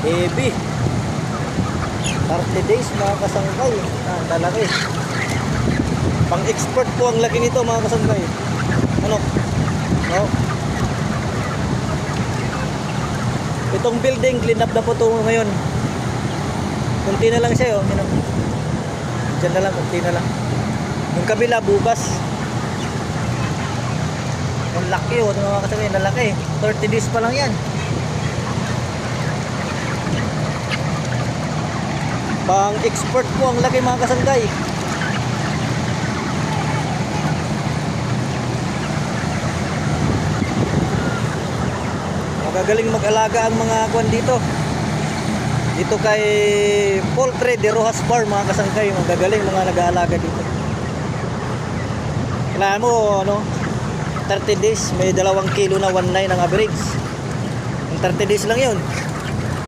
Heavy. 30 days mga kasangkay. Talaki. Pang export po ang laki nito mga kasangkay. Ano? No? Itong building clean up na po ito ngayon. Kunti na lang siya, oh. Diyan na lang, kunti na lang. Yung kabila bukas. Ang laki, oh. Mga kasangkay, nalaki. 30 days pa lang yan. Pang export po ang laki mga kasangkay. Magagaling mag-alaga ang mga kwan dito. Dito kay Poultry de Rojas Farm mga kasangkay. Magagaling mga nag-aalaga dito. Kailangan mo ano, 30 days may 2 kilo na 1.9 ang average. Yung 30 days lang yun.